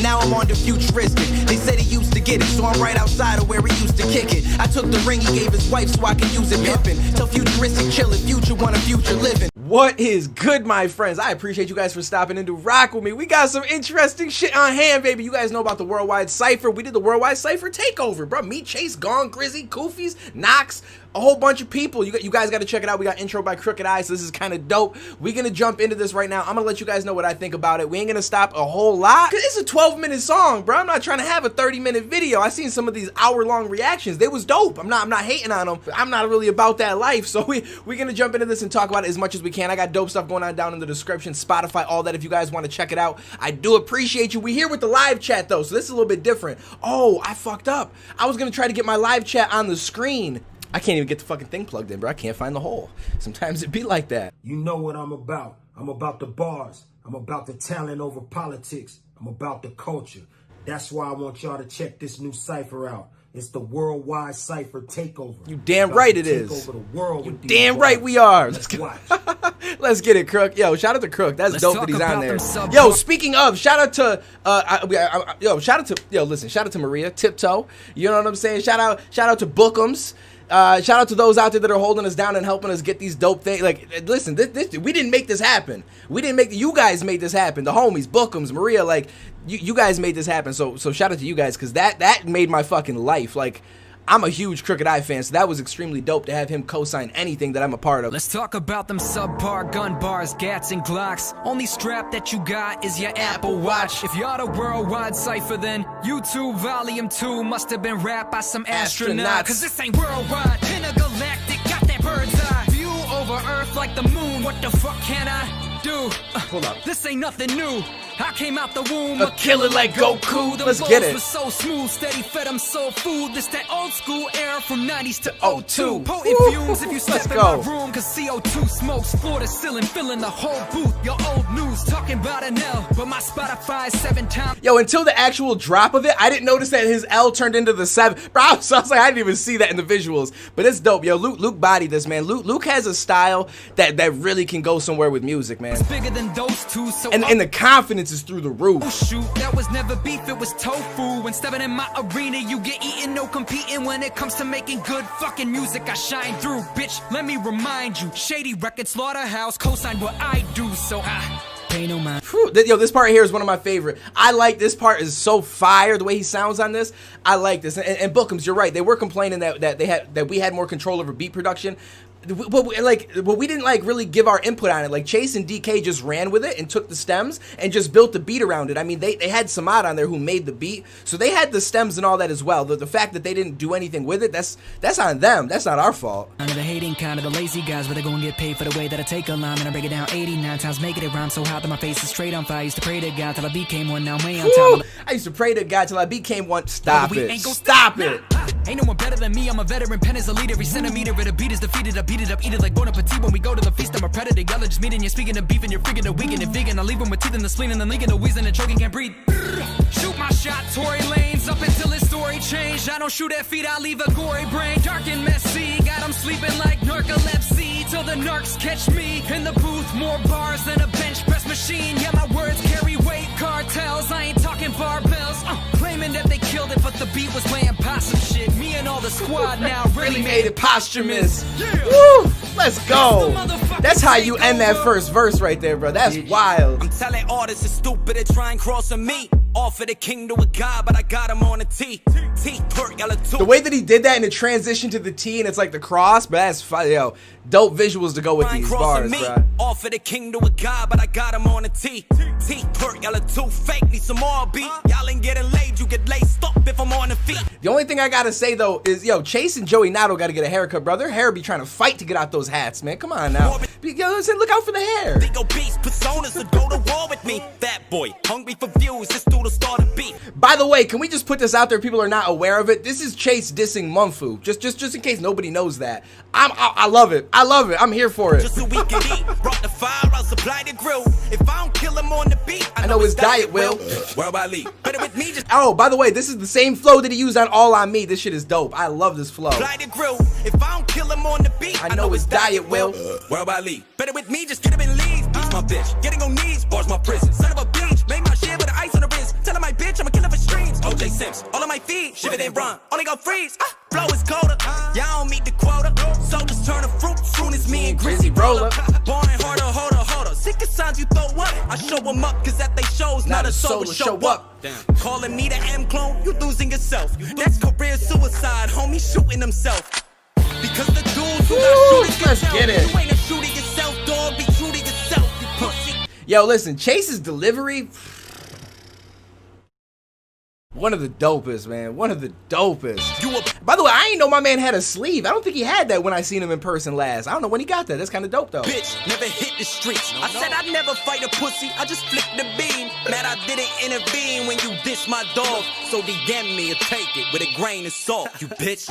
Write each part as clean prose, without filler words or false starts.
and now I'm on the futuristic. They said he used to get it, so I'm right outside of where he used to kick it. I took the ring he gave his wife so I could use it pimping. Tell futuristic chillin', future want a future living. What is good, my friends? I appreciate you guys for stopping in to rock with me. We got some interesting shit on hand, baby. You guys know about the Worldwide Cypher. We did the Worldwide Cypher Takeover, bro. Me, Chase, GAWNE, Grizzy, Kufis, Knox, a whole bunch of people. You guys got to check it out. We got intro by Crooked Eye, so this is kind of dope. We're going to jump into this right now. I'm going to let you guys know what I think about it. We ain't going to stop a whole lot, because it's a 12-minute song, bro. I'm not trying to have a 30-minute video. I seen some of these hour-long reactions. They was dope. I'm not hating on them. I'm not really about that life, so we're going to jump into this and talk about it as much as we can. I got dope stuff going on down in the description, Spotify, all that, if you guys want to check it out. I do appreciate you. We here with the live chat, though, so this is a little bit different. Oh, I fucked up. I was going to try to get my live chat on the screen. I can't even get the fucking thing plugged in, bro. I can't find the hole. Sometimes it be like that. You know what I'm about. I'm about the bars. I'm about the talent over politics. I'm about the culture. That's why I want y'all to check this new cipher out. It's the Worldwide Cypher Takeover. You damn right it is. Over the world you damn right we are. Let's watch. Let's get it, Crook. Yo, shout out to Crook. That's dope that he's on there. Yo, speaking of, shout out to shout out to Maria Tiptoe. You know what I'm saying? Shout out to Bookums. Shout out to those out there that are holding us down and helping us get these dope things. Like, listen, we didn't make this happen. We didn't make, you guys made this happen. The homies, Bookums, Maria, like, you guys made this happen. So shout out to you guys, because that made my fucking life. Like, I'm a huge Crooked Eye fan, so that was extremely dope to have him co-sign anything that I'm a part of. Let's talk about them subpar gun bars, gats and glocks. Only strap that you got is your Apple Watch. If you're the Worldwide Cypher, then YouTube Volume 2 must have been rapped by some astronauts. Cause this ain't worldwide, intergalactic, got that bird's eye view over Earth like the moon. What the fuck can I do? Hold up. This ain't nothing new. I came out the womb a killer like Goku. Let's get it. Was so smooth, steady fed them soul food. This that old school era from 90s to 02. Potent fumes if you step in my room, cause CO2 smokes floor to ceiling, filling the whole booth. Your old news talking about an L, but my Spotify is 7 times. Yo, until the actual drop of it, I didn't notice that his L turned into the 7. Bro, I was like, I didn't even see that in the visuals. But it's dope. Yo, Luke bodied this, man. Luke has a style that really can go somewhere with music, man. It's bigger than those two, so and the confidence is through the roof. Shoot, that was never beef, it was tofu. When stepping in my arena, you get eaten, no competing. When it comes to making good fucking music, I shine through. Bitch, let me remind you, Shady Records, Slaughterhouse, co-signed what I do, so I pay no mind. Yo, this part here is one of my favorite. I like this part, is so fire, the way he sounds on this. I like this. And Bookums, you're right. They were complaining that we had more control over beat production. But we didn't like really give our input on it. Like Chase and DK just ran with it and took the stems and just built the beat around it. I mean, they had Samad on there who made the beat, so they had the stems and all that as well. The fact that they didn't do anything with it, that's on them. That's not our fault. Under the hating kind of the lazy guys, where they go and get paid for the way that I take a line and I break it down 89 times, making it rhyme so hot that my face is straight on fire. I used to pray to God till I became one. Now way on top. I used to pray to God till I became one. Stop it. Stop it. Ain't no one better than me, I'm a veteran, pen is a leader. Every centimeter of the beat is defeated, I beat it up, eat it like Bon Appetit. When we go to the feast, I'm a predator. Y'all are just meeting, you're speaking of beef and you're freaking a vegan and vegan. I leave them with teeth in the spleen and then leaking, the wheezing and choking, can't breathe. Shoot my shot, Tory Lanes, up until his story changed. I don't shoot at feet, I leave a gory brain. Dark and messy, got them sleeping like narcolepsy. Till the narcs catch me in the booth, more bars than a bench press machine. Yeah, my words carry weight, cartels, I ain't talking barbells. Claiming that they killed it, but the beat was laying possum shit. Me and all the squad now really made it posthumous. Yeah. Woo! Let's go. That's how you end that first verse right there, bro. That's wild. I'm telling artists it's stupid to try and cross on me. Offer the kingdom of God, but I got him on a T. The way that he did that in the transition to the T and it's like the cross, but that's fire. Yo, dope visuals to go with these bars, bro. Offer the kingdom of God, but I got him on a T. Y'all are too fake, need some more beat. Y'all ain't getting laid, you get laced up if I'm on the feet. The only thing I gotta say though is, yo, Chase and Joey Nato gotta get a haircut, bro. Their hair be trying to fight to get out those hats, man. Come on now. Yo, listen, look out for the hair. Big obese personas to go to war with me. Fat boy, hungry for views, this dude'll start a beat. By the way, can we just put this out there? People are not aware of it. This is Chase dissing Mumfu. Just in case nobody knows that. I love it. I love it. I'm here for it. Just so we can eat. Brought the fire, I'll supply the grill. If I don't kill him on the beat, I know his diet will. Worldwide League. Better with me just. Oh, by the way, this is the same flow that he used on All On Me. This shit is dope. I love this flow. Supply the grill. If I don't kill him on the beat, I know his diet will. Worldwide League. Better with me, just get him and leave. Beats my bitch. Getting on knees, bars my prison. Son of a bitch, make my shit with the ice on the wrist. Tell him my bitch Sims. All on my feet, shiver they run. Only go freeze. Flow is colder. Y'all don't meet the quota. Soldiers turn to fruit soon as me and Grizzy roll up. Born harder, hold up. Sick of signs you throw up. I show them up cause at they shows not a soul to show up. Damn. Calling me the M clone, you losing yourself. That's career suicide, homie shooting himself. Because the dudes who got shooting let's get it. You ain't a shooting yourself, dog. Be true to yourself, you pussy. Yo, listen, Chase's delivery, one of the dopest, man. One of the dopest. By the way, I ain't know my man had a sleeve. I don't think he had that when I seen him in person last. I don't know when he got that. That's kind of dope, though. Bitch, never hit the streets. I said I'd never fight a pussy. I just flipped the beam. Mad I didn't intervene when you diss my dog. So DM me or take it with a grain of salt, you bitch.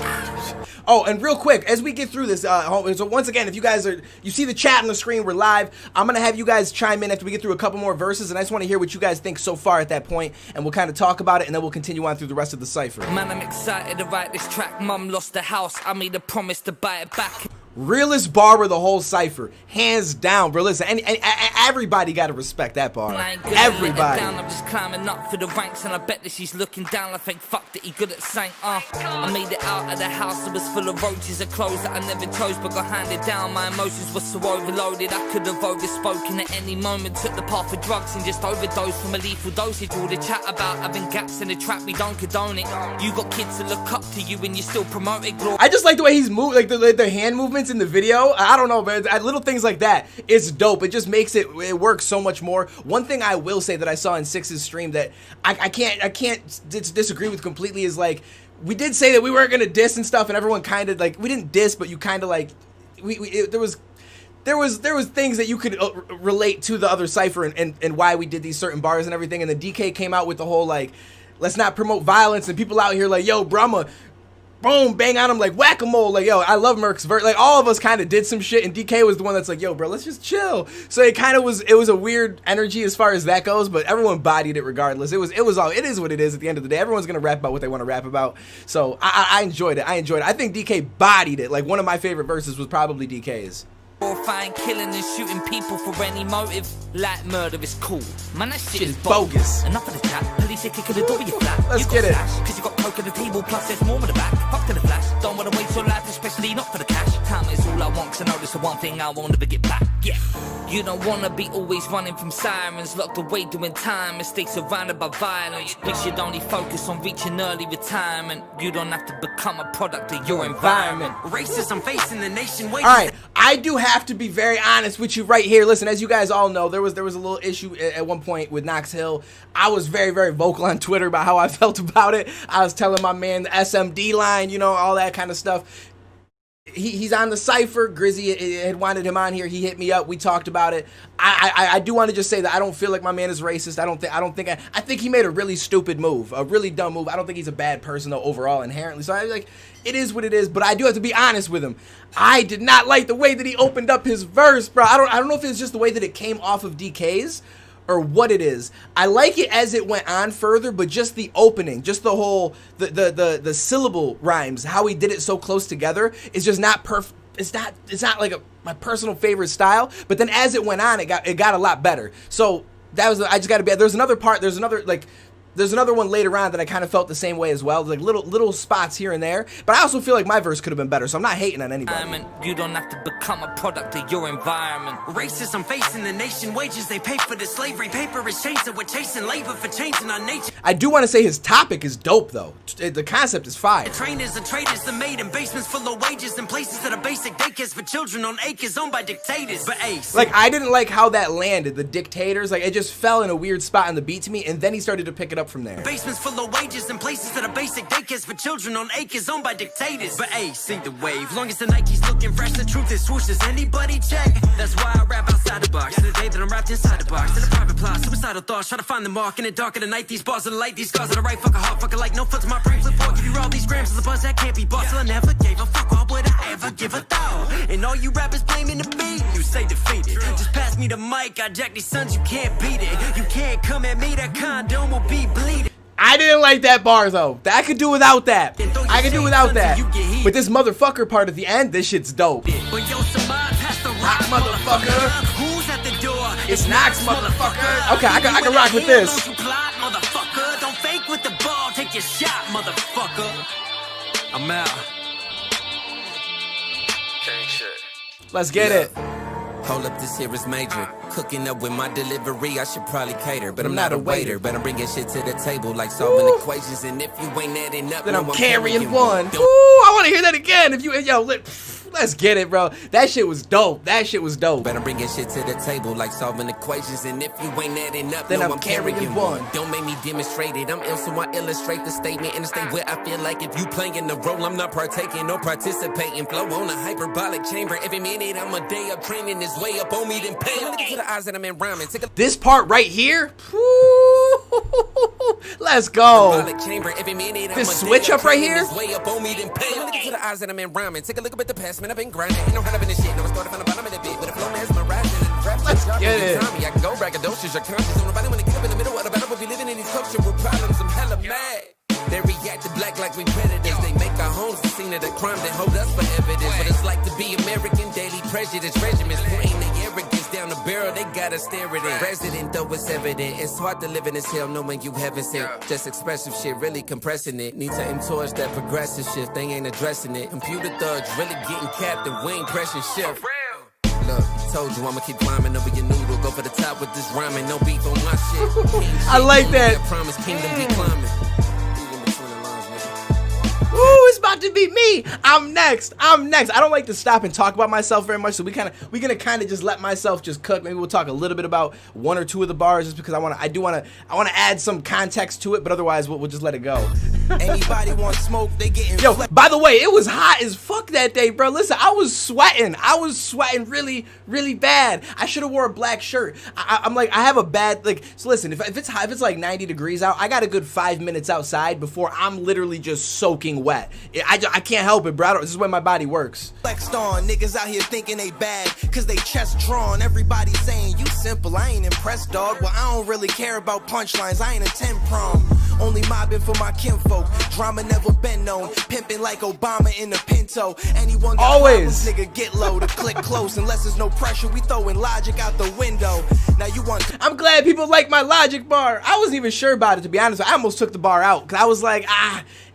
Oh, and real quick, as we get through this, so once again, if you guys you see the chat on the screen, we're live. I'm going to have you guys chime in after we get through a couple more verses, and I just want to hear what you guys think so far at that point, and we'll kind of talk about it, and then we'll continue on through the rest of the cypher. Man, I'm excited to write this track. Mum lost the house. I made a promise to buy it back. Realest bar of the whole cypher, hands down, bro. Listen, and everybody got to respect that bar. Everybody. I'm just climbing up for the ranks, and I bet that she's looking down. I think fuck that he good at saying, I made it out of the house. It was full of roaches and clothes that I never chose, but got handed down. My emotions were so overloaded, I could have overspoken at any moment. Took the path of drugs and just overdosed from a lethal dosage. All the chat about having gaps in the trap, we don't condone it. You got kids that look up to you, and you still promote it. I just like the way he's moved, like the hand movements in the video. I don't know, man. Little things like that, it's dope. It just makes it works so much more. One thing I will say that I saw in Six's stream that I can't disagree with completely is, like, we did say that we weren't gonna diss and stuff, and everyone kind of, like, we didn't diss, but you kind of, like, there was things that you could relate to the other cypher and why we did these certain bars and everything. And then DK came out with the whole, like, let's not promote violence, and people out here like, yo, bro, boom, bang on him like whack-a-mole, like, yo, I love Murk's verse. Like, all of us kind of did some shit, and DK was the one that's like, yo, bro, let's just chill. So it kind of was, it was a weird energy as far as that goes, but everyone bodied it regardless. It is what it is at the end of the day. Everyone's gonna rap about what they want to rap about. So I enjoyed it. I think DK bodied it. Like, one of my favorite verses was probably DK's. Horrifying, killing and shooting people for any motive. Like murder is cool. Man, that shit is bogus. Enough of the chat. Police are kicking the door of your flat. Let's get it. Cause you got coke at the table, plus there's more in the back. Fuck to the flash. Don't wanna waste your life, especially not for the cash. Time is all I want, cause I know this the one thing I won't ever get back. Yeah. You don't wanna be always running from sirens, locked away doing time, and stay surrounded by violence. You should only focus on reaching early retirement. You don't have to become a product of your environment. Racism facing the nation. Alright, I do have to be very honest with you right here. Listen, as you guys all know, there was a little issue at one point with Knox Hill. I was very, very vocal on Twitter about how I felt about it. I was telling my man the SMD line, you know, all that kind of stuff. He's on the cypher. Grizzy had wanted him on here. He hit me up. We talked about it. I do want to just say that I don't feel like my man is racist. I think he made a really stupid move, a really dumb move. I don't think he's a bad person though overall inherently. So I like, it is what it is. But I do have to be honest with him. I did not like the way that he opened up his verse, bro. I don't know if it's just the way that it came off of DK's or what it is. I like it as it went on further, but just the opening, just the whole the syllable rhymes, how he did it so close together is just not perfect. It's not like my personal favorite style, but then as it went on, it got a lot better. So that was, I just got to be, there's another one later on that I kind of felt the same way as well, like little spots here and there, but I also feel like my verse could have been better, so I'm not hating on anybody. You don't have to become a product of your environment. Racism facing the nation, wages they pay for the slavery, paper is chasing, we're chasing labor for changing our nature. I do want to say his topic is dope though. The concept is fire. Trainers and traders are made in basements full of wages and places that are basic daycares for children on acres owned by dictators. But ace, like, I didn't like how that landed, the dictators, like, it just fell in a weird spot on the beat to me, and then he started to pick it up from there. Basements full of wages and places that are basic daycares for children on acres owned by dictators. But hey, see the wave. Long as the Nike's looking fresh, the truth is swoosh. Does anybody check? That's why I rap outside the box. The day that I'm wrapped inside the box. In a private plot, suicidal thoughts. Try to find the mark in the dark of the night. These bars are the light. These scars are the right. Fuck a heart. Fuck a like. No foot to my brain. Flip fork. Give you all these grams. As a buzz that can't be bought. So I never gave a fuck. Why would I ever give a thought? And all you rappers blaming the beat. You say defeated. Just pass me the mic. I jack these sons. You can't beat it. You can't come at me. That condom will be bleeding. I didn't like that bar though. I could do without that. I could do without that. But this motherfucker part at the end, this shit's dope. Rock, motherfucker. Who's at the door? It's Knox, motherfucker. Okay, I can rock with this. Don't fake with the ball. Take take your shot, motherfucker. I'm out. King shit. Let's get it. Hold up, this here is major. Cooking up with my delivery, I should probably cater. But I'm not a waiter, but I'm bringing shit to the table like solving equations. And if you ain't adding up, Then no, I'm carrying one. one. Ooh, I want to hear that again. If you, yo, let's get it, bro. That shit was dope. That shit was dope. But I'm bringing shit to the table like solving equations. And if you ain't adding up, Then no, I'm carrying one. Don't make me demonstrate it. I'm ill, so I illustrate the statement in a state where I feel like if you playing the role, I'm not partaking or participating. Flow on a hyperbolic chamber. Every minute I'm a day of training is way up on me than pain. Look to the eyes that I'm in rhyming. This part right here, let's go. This switch up right here. Way up on me than pain. Look to the eyes that I'm in rhyming. Take a look up at the past, man. I've been grinding. Ain't no hell up in this shit. No, I started from the bottom of the bit. With a flow mesmerizing. Let's get it. I can go braggadocious. You're conscious. Nobody wanna get up in the middle of the battle, but we living in these cultural problems. I'm hella mad. They react to black like we predators. They make our homes the scene of the crime. They hold us for evidence. What it's like to be American, daily prejudice regiments. Pointing their arrogance down the barrel, they gotta stare at it. Resident, though it's evident. It's hard to live in this hell knowing you haven't seen. Just expressive shit, really compressing it. Need to aim towards that progressive shift. They ain't addressing it. Computer thugs really getting captive. We ain't pressing shift. Look, told you I'ma keep climbing over your noodle. Go for the top with this rhyming. No beef on my shit. I like that. I promise kingdom be climbing. Ooh, it's about to be me. I'm next. I'm next. I don't like to stop and talk about myself very much, so we're gonna kind of just let myself just cook. Maybe we'll talk a little bit about one or two of the bars, just because I wanna add some context to it. But otherwise, we'll just let it go. Anybody want smoke? They getting Yo, by the way, it was hot as fuck that day, bro. Listen, I was sweating. I was sweating really, really bad. I should have wore a black shirt. I'm like, I have a bad, like, so listen, if it's hot, if it's like 90 degrees out, I got a good 5 minutes outside before I'm literally just soaking wet. I can't help it, bro. This is the way my body works. Flexed on, niggas out here thinking they bad, cause they chest drawn. Everybody saying you simple, I ain't impressed, dog. Well, I don't really care about punchlines, I ain't a 10 prom. Only mobbing for my kinfolk. Drama never been known. Pimping like Obama in a Pinto. Anyone got always problems, nigga, get low to click close. Unless there's no pressure, we throwing logic out the window. Now you want. I'm glad people like my logic bar. I wasn't even sure about it, to be honest. I almost took the bar out because I was like,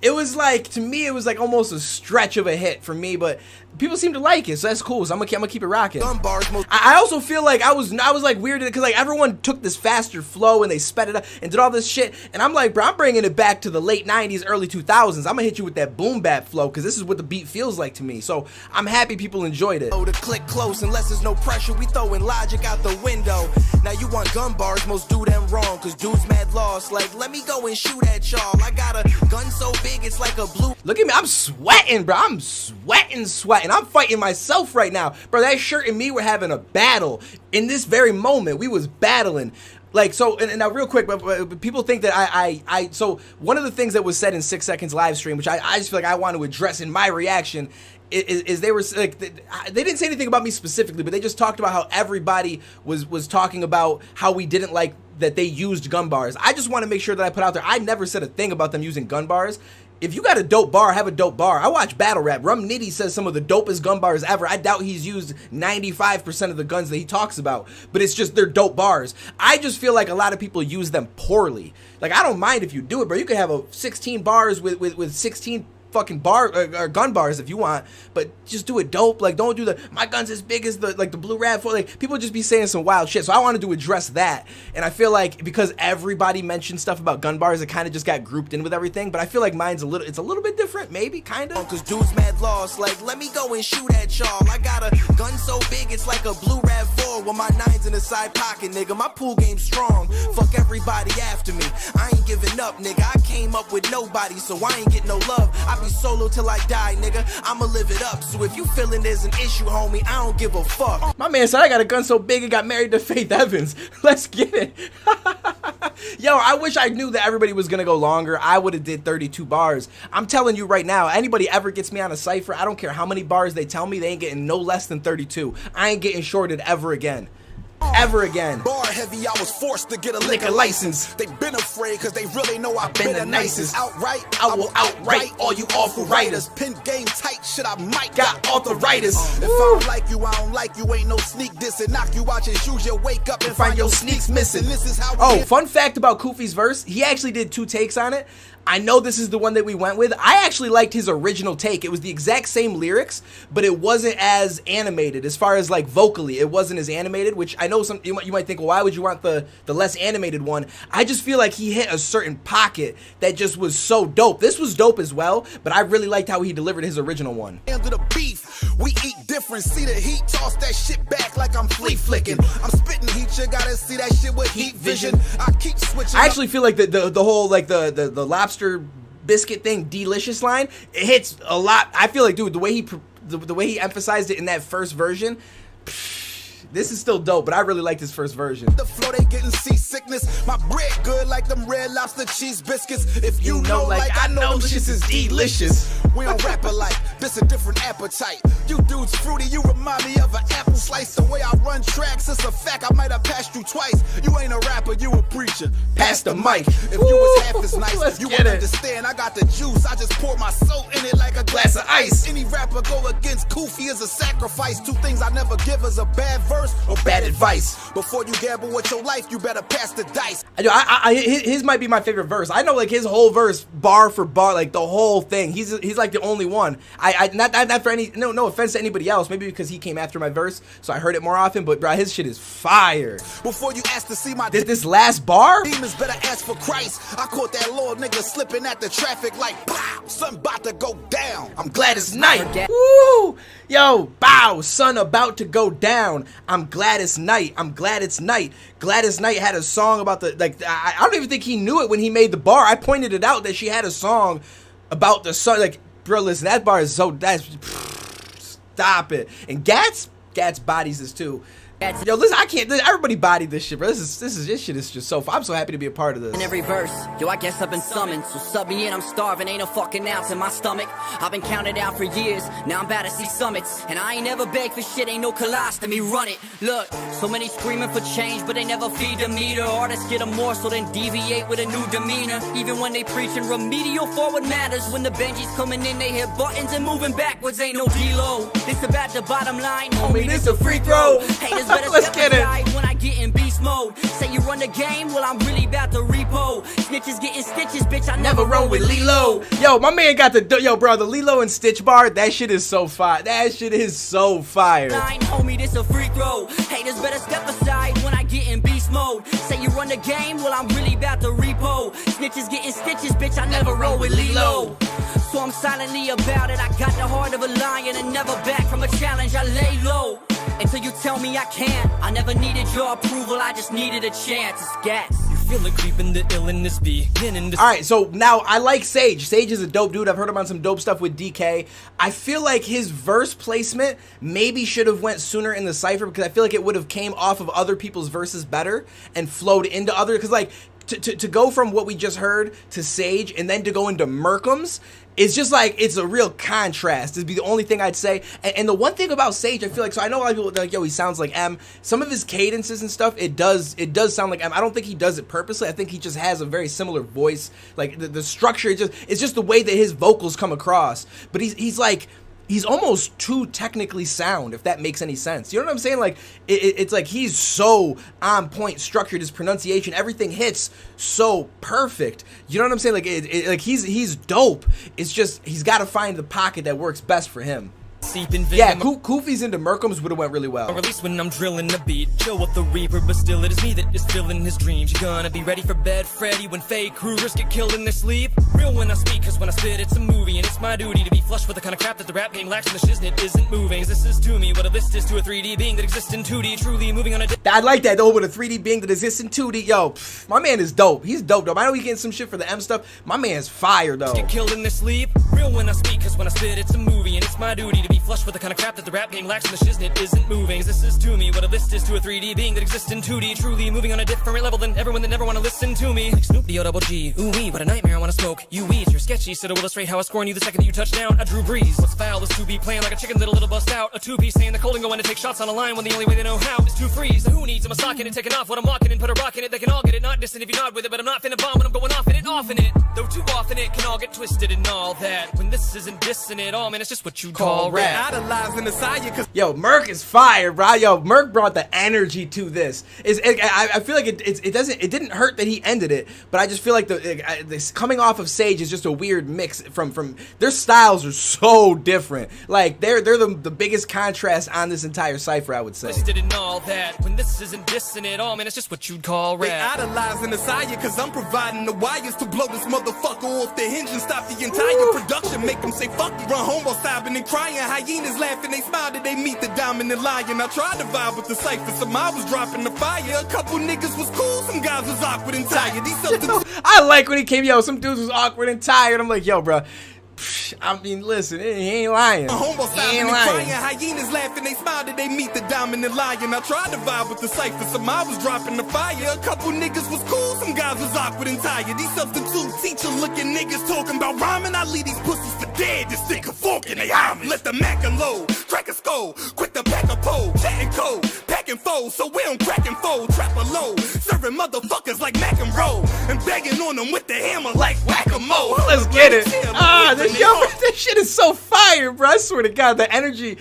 it was like, to me, it was like almost a stretch of a hit for me, but people seem to like it, so that's cool. So I'm gonna keep it rocking. I also feel like I was like weirded because like everyone took this faster flow and they sped it up and did all this shit, and I'm like, bro, I'm bringing it back to the late 90s, early 2000s. I'm gonna hit you with that boom bap flow because this is what the beat feels like to me. So I'm happy people enjoyed it. To click close, unless there's no pressure, we throwing logic out the window. Now you want gun bars, most do them wrong, cause dudes mad lost. Like, let me go and shoot at y'all. I got a gun so big it's like a blue. Look at me, I'm sweating, bro. I'm sweating. I'm fighting myself right now, bro. That shirt and me were having a battle in this very moment. We was battling. Like, so, and now real quick, but people think that so one of the things that was said in 6 Seconds live stream, which I just feel like I want to address in my reaction, is they were like, they didn't say anything about me specifically, but they just talked about how everybody was talking about how we didn't like that they used gun bars. I just want to make sure that I put out there, I never said a thing about them using gun bars. If you got a dope bar, have a dope bar. I watch battle rap. Rum Nitty says some of the dopest gun bars ever. I doubt he's used 95% of the guns that he talks about, but it's just they're dope bars. I just feel like a lot of people use them poorly. Like, I don't mind if you do it, bro. You could have a 16 bars with 16 fucking gun bars if you want, but just do it dope. Like, don't do the my gun's as big as the blue rap for, like, people just be saying some wild shit. So I wanted to address that, and I feel like because everybody mentioned stuff about gun bars, it kind of just got grouped in with everything. But I feel like mine's a little bit different, maybe, kind of. Cause dudes mad lost. Like, let me go and shoot at y'all. I got a gun so big it's like a blue rap 4 with my 9s in the side pocket, nigga. My pool game strong. Fuck everybody after me. I ain't giving up, nigga. I came up with nobody, so I ain't get no love. I be solo till I die, nigga. I'ma live it up. So if you feeling there's an issue, homie, I don't give a fuck. My man said I got a gun so big it got married to Faith Evans. Let's get it. Yo, I wish I knew that everybody was gonna go longer. I would have did 32 bars. I'm telling you right now, anybody ever gets me on a cypher, I don't care how many bars they tell me, they ain't getting no less than 32. I ain't getting shorted ever again. Ever again. Bar heavy, I was forced to get a liquor license. They been afraid cause they really know I've been the nicest. Outright, I will outright all you awful writers. Pin game tight, shit, I might got arthritis. If I don't like you, I don't like you. Ain't no sneak dissing. Knock you out your shoes, you wake up and find your sneaks missing. This is how fun fact about Kufis' verse, he actually did 2 takes on it. I know this is the one that we went with. I actually liked his original take. It was the exact same lyrics, but it wasn't as animated as far as like vocally. It wasn't as animated, which I know some you might think, well, why would you want the less animated one? I just feel like he hit a certain pocket that just was so dope. This was dope as well, but I really liked how he delivered his original one. Under the beef, we eat different. See the heat, toss that shit back like I'm flea flicking. I'm spitting heat, you gotta see that shit with heat vision. I keep switching. I actually feel like the whole like the lobster biscuit thing, delicious line, it hits a lot. I feel like, dude, the way he emphasized it in that first version, this is still dope, but I really liked his first version. The flow, they getting seasickness. My bread good like them Red Lobster cheese biscuits. If you know like I know them shits is delicious. We don't rap alike, this a different appetite. You dudes fruity, you remind me of an apple slice. The way I run tracks, it's a fact, I might have passed you twice. You ain't a rapper, you a preacher. Pass the mic. If you was half as nice, you would understand. I got the juice, I just pour my soul in it like a glass of ice. Any rapper go against Kufis is a sacrifice. Two things I never give is a bad verse or bad advice. Before you gamble with your life, you better pass the dice. His might be my favorite verse. I know like his whole verse, bar for bar, like the whole thing. He's like the only one. Not for any no offense to anybody else. Maybe because he came after my verse, so I heard it more often. But bro, his shit is fire. Before you ask to see my this last bar, demons better ask for Christ. I caught that little nigga slipping at the traffic like pow, something about to go down. I'm glad it's night. Woo! Yo, bow, sun about to go down. I'm glad it's night. I'm glad it's night. Gladys Knight had a song about the like. I don't even think he knew it when he made the bar. I pointed it out that she had a song about the sun. Like, bro, listen, that bar is so stop it. And Gats bodies this too. Yo, listen, I can't. Everybody bodied this shit, bro. This shit is just so fun. I'm so happy to be a part of this. In every verse, yo, I guess I've been summoned. So sub me in, I'm starving. Ain't no fucking ounce in my stomach. I've been counted out for years. Now I'm about to see summits. And I ain't never begged for shit. Ain't no colostomy. Run it. Look, so many screaming for change, but they never feed the meter. Artists get a morsel, then deviate with a new demeanor. Even when they preaching remedial, forward matters. When the Benjis coming in, they hit buttons and moving backwards. Ain't no D-low. This about the bottom line, homie. This a free throw. Haters better let's get it. When I get in beast mode, say you run the game, well I'm really about to repo. Snitches getting stitches, bitch. I never run with Lilo. Yo, my man got the bro, the Lilo and Stitch bar. That shit is so fire. That shit is so fire. Line, homie, this a free throw. Haters better step aside when I get in beast mode. Say you run the game, well I'm really about to repo. Snitches getting stitches, bitch. I never roll with Lilo. So I'm silently about it. I got the heart of a lion and never back from a challenge. I lay low until you tell me I can't. I never needed your approval, I just needed a chance. It's gas. You feel it creeping, the illness beginning to... Alright, so now I like Sage. Sage is a dope dude. I've heard him on some dope stuff with DK. I feel like his verse placement maybe should have went sooner in the cypher, because I feel like it would have came off of other people's verses better and flowed into other... Because like, to go from what we just heard to Sage and then to go into Murkemz, it's just like, it's a real contrast. It'd be the only thing I'd say. And the one thing about Sage, I feel like, so I know a lot of people are like, yo, he sounds like M. Some of his cadences and stuff, it does sound like M. I don't think he does it purposely. I think he just has a very similar voice. Like the structure, it's just the way that his vocals come across. But he's like, he's almost too technically sound, if that makes any sense. You know what I'm saying? Like, it's like he's so on point structured, his pronunciation, everything hits so perfect. You know what I'm saying? Like, like he's dope. It's just, he's got to find the pocket that works best for him. Yeah, Kufis into Murkemz would have went really well. Release when I'm drilling the beat, chill with the reaper, but still it is me that is filling his dreams. You gonna be ready for bed, Freddy, when fake crews get killed in their sleep? Real when I speak, cause when I spit it's a movie, and it's my duty to be flush with the kind of crap that the rap game lacks, and the shiznit isn't moving. As this is to me what a list is to a 3D being that exists in 2D, truly moving on a... I like that though, with a 3D being that exists in 2D. Yo, my man is dope. He's dope though. I know he's getting some shit for the M stuff. My man's fire though. Get killed in their sleep? Real when I speak, cause when I spit it's a movie, and it's my duty to be flush with the kind of crap that the rap game lacks, and the shiznit isn't moving. As this is to me what a list is to a 3D being that exists in 2D, truly moving on a different level than everyone that never wanna listen to me. Like Snoop D-O-double-G, ooh-wee, what a nightmare I wanna smoke. You weeds, you're sketchy, so to illustrate how I score on you the second that you touch down. I Drew Brees. What's foul is to be playing like a chicken little bust out. A two-piece saying the cold and going to take shots on a line when the only way they know how is to freeze. So who needs them a socket and taking off what I'm walking and put a rock in it? They can all get it, not distant if you're not with it, but I'm not finna bomb when I'm going off in it, off in it. Though too often it can all get twisted and all that. that when this isn't dissing at all, man, it's just what you call rap. Idolizing the sire, cause Yo, Murk is fire, bro. Yo, Murk brought the energy to this. I feel like it didn't hurt that he ended it, but I just feel like this coming off of Sage is just a weird mix from their styles are so different. Like they're the biggest contrast on this entire cipher, I would say. Listed and all that when this isn't dissing at all, man, it's just what you'd call they rap. idolizing the sire, cause I'm providing the wires to blow this motherfucker off the hinge and stop the entire production. Make them say fuck you, run home while sobbing and crying. Hyenas laughing, they smile that they meet the dominant lion. I tried to vibe with the cipher, some I was dropping the fire. A couple niggas was cool, some guys was awkward and tired. These substitutes I like when he came, yo, some dudes was awkward and tired. I'm like, yo, bro. I mean, listen, he ain't lying. He ain't lying. Hyenas laughing, they smile that they meet the dominant lion. I tried to vibe with the cipher, some I was dropping the fire. A couple niggas was cool, some guys was awkward and tired. These substitute teacher looking niggas talking about rhyming. I leave these pussies for dead, just stick a fork in they arm. Let the Mac unload, crack a skull, quick to pack a pole, chatting code, packing foes, so we don't crack and fold, trap a low, serving motherfuckers like Mac and roll, and begging on them with the hammer like whack-a-mole. Let's get it. This shit is so fire, bro. I swear to God, the energy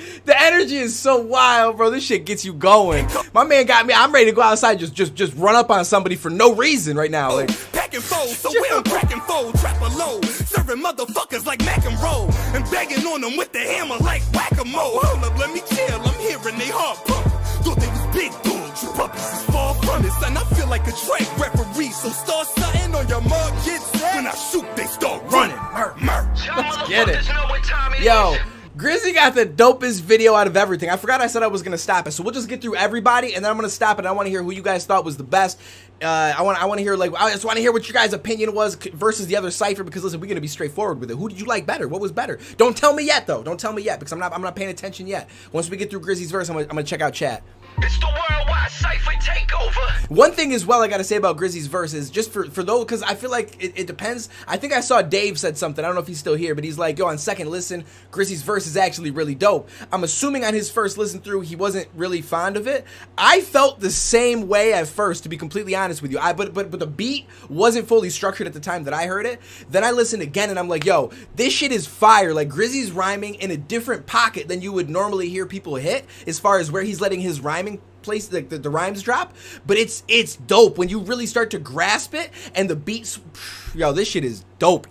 is so wild, bro. This shit gets you going. My man got me. I'm ready to go outside, just run up on somebody for no reason right now. Like, packing foes, so we don't crack and fold, trap a low, serving motherfuckers like Mac and roll, and begging on them with the hammer like whack-a-mole. Hold up, let me chill. I'm hearing they heart pump. Thought they was big dogs, you puppies is far from it, son. I feel like a track referee, so start something on your mark, get set. When I shoot, they start running. let's get it. Yo, Grizzy got the dopest video out of everything. I forgot I said I was gonna stop it, so we'll just get through everybody, and then I'm gonna stop it. I want to hear who you guys thought was the best. I want to hear, like, I just want to hear what your guys' opinion was versus the other cipher. Because listen, we're gonna be straightforward with it. Who did you like better? What was better? Don't tell me yet, though. Don't tell me yet, because I'm not paying attention yet. Once we get through Grizzy's verse, I'm gonna check out chat. It's the Worldwide Cypher Takeover. One thing as well I gotta say about Grizzy's verse is just for those, because I feel like it depends. I think I saw Dave said something. I don't know if he's still here, but he's like, yo, on second listen, Grizzy's verse is actually really dope. I'm assuming on his first listen through, he wasn't really fond of it. I felt the same way at first, to be completely honest with you. But the beat wasn't fully structured at the time that I heard it. Then I listened again and I'm like, yo, this shit is fire. Like, Grizzy's rhyming in a different pocket than you would normally hear people hit, as far as where he's letting his rhyming place, like the rhymes drop. But it's dope when you really start to grasp it, and the beats, yo, this shit is dope.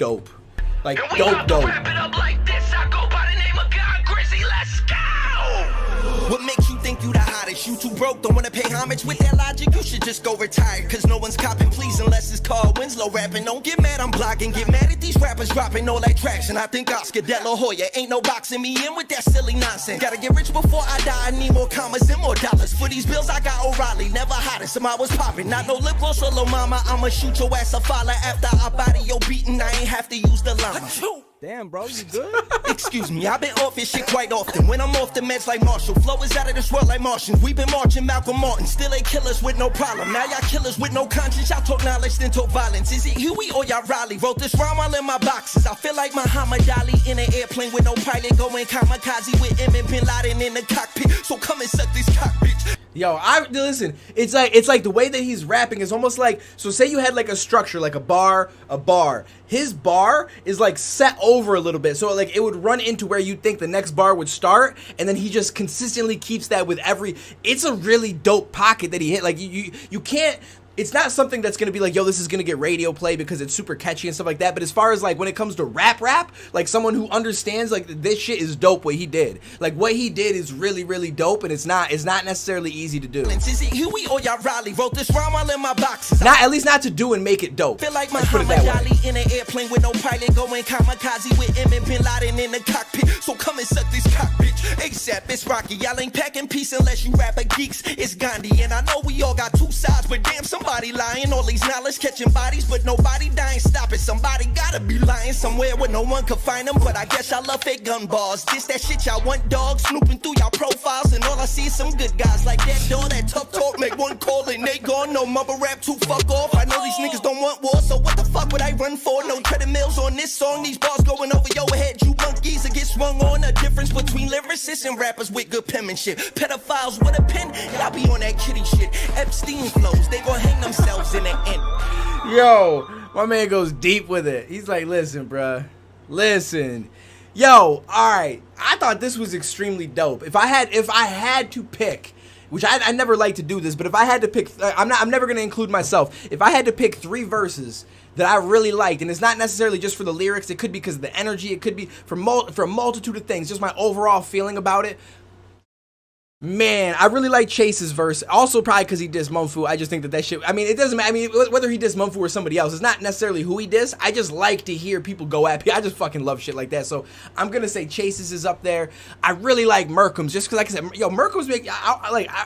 Like, dope. Wrap it up like this. I go by the name of God Grizzy. Let's go. What makes you think you the hottest? You too broke, don't wanna pay homage? With that logic, you should just go retire. Cause no one's copping, please, unless it's called Winslow rapping. Don't get mad, I'm blocking. Get mad at these rappers dropping all that traction. I think Oscar De La Hoya ain't no boxing me in with that silly nonsense. Gotta get rich before I die. I need more commas and more dollars. For these bills, I got O'Reilly. Never hottest, some I was popping. Not no lip gloss or little mama. I'ma shoot your ass a follow after I body your beating. I ain't have to use the llama. Damn, bro, you good? Excuse me, I've been off this shit quite often. When I'm off the meds like Marshall, flow is out of this world like Martians. We've been marching Malcolm Martin, still they killers with no problem. Now y'all killers with no conscience, y'all talk knowledge then talk violence. Is it Huey or y'all Riley? Wrote this rhyme while in my boxes. I feel like Muhammad Ali in an airplane with no pilot, going kamikaze with Emmett Bin Laden in the cockpit. So come and suck this cock, bitch. Yo, listen, it's like the way that he's rapping is almost like, so say you had like a structure, like a bar. His bar is like set over a little bit, so like it would run into where you think the next bar would start, and then he just consistently keeps that with every, it's a really dope pocket that he hit. Like you can't, it's not something that's gonna be like, yo, this is gonna get radio play because it's super catchy and stuff like that. But as far as like when it comes to rap, like someone who understands, like, this shit is dope. What he did, like what he did is really dope, and it's not necessarily easy to do. Is it Huey or y'all Riley? Wrote this rhyme while in my boxes. Not, at least not to do and make it dope. Feel like Let's put it that Muhammad way. Ali in an airplane with no pilot, going kamikaze with Emmett Bin Laden in the cockpit. So come and suck this cock, bitch. ASAP, it's Rocky. Y'all ain't packing peace unless you rapper geeks. It's Gandhi, and I know we all got two sides, but damn, somebody lying. All these knowledge catching bodies, but nobody dying. Stop it, somebody gotta be lying somewhere where no one could find them. But I guess y'all love fake gun bars. This that shit y'all want, dog. Snooping through y'all profiles, and all I see is some good guys like that door. That tough talk, make one call and they gone. No mumble rap to fuck off. I know these niggas don't want war, so what the fuck would I run for? No treadmills on this song. These bars going over your head. You monkeys that get swung on. A difference between lyricists and rappers with good penmanship. Pedophiles with a pen, y'all be on that kitty shit. Epstein flows, they gon' hang themselves in the end. Yo, my man goes deep with it. He's like, listen, bruh, Listen. Yo, alright. I thought this was extremely dope. If I had to pick, which I never like to do this, but if I had to pick, I'm never gonna include myself. If I had to pick 3 verses that I really liked, and it's not necessarily just for the lyrics, it could be because of the energy, it could be for a multitude of things, just my overall feeling about it. Man, I really like Chase's verse. Also, probably because he dissed Mumfu. I just think that shit. I mean, it doesn't matter. I mean, whether he dissed Mumfu or somebody else, it's not necessarily who he dissed. I just like to hear people go at me. I just fucking love shit like that. So I'm gonna say Chase's is up there. I really like Murkemz, just because, like I said, yo, Murkemz,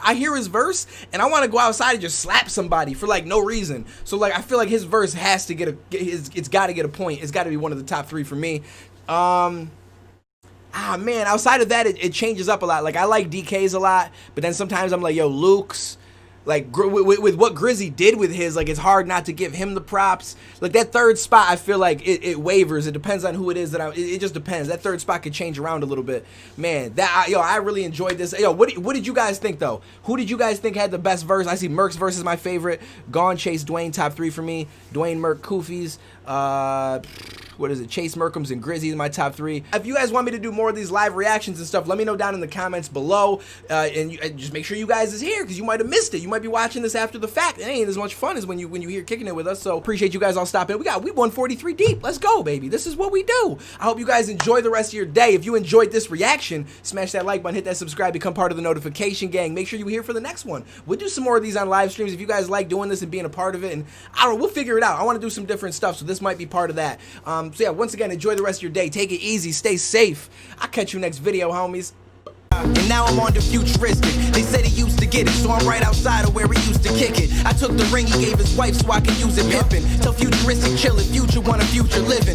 I hear his verse and I want to go outside and just slap somebody for like no reason. So like, I feel like his verse has to it's got to get a point. It's got to be one of the top 3 for me. Man, outside of that, it changes up a lot. Like, I like DK's a lot, but then sometimes I'm like, yo, Luke's, like, with what Grizzy did with his, like, it's hard not to give him the props. Like, that 3rd spot, I feel like it wavers. It depends on who it is it just depends. That 3rd spot could change around a little bit. Man, I really enjoyed this. Yo, what did you guys think, though? Who did you guys think had the best verse? I see Murk's verse is my favorite. GAWNE, Chase, Duane, top 3 for me. Duane, Murk, Kufis. What is it? Chase, Murkemz, and Grizzy is my top 3. If you guys want me to do more of these live reactions and stuff, let me know down in the comments below. And just make sure you guys is here, because you might have missed it. You might be watching this after the fact. It ain't as much fun as when you hear kicking it with us. So appreciate you guys all stopping. We 143 deep. Let's go, baby. This is what we do. I hope you guys enjoy the rest of your day. If you enjoyed this reaction, smash that like button, hit that subscribe, become part of the notification gang. Make sure you're here for the next one. We'll do some more of these on live streams if you guys like doing this and being a part of it. And I don't know, we'll figure it out. I want to do some different stuff, so this might be part of that. So yeah, once again, enjoy the rest of your day. Take it easy. Stay safe. I'll catch you next video, homies. And now I'm on the futuristic. They said he used to get it, so I'm right outside of where he used to kick it. I took the ring he gave his wife so I could use it pimping. Tell futuristic chill if future want a future living.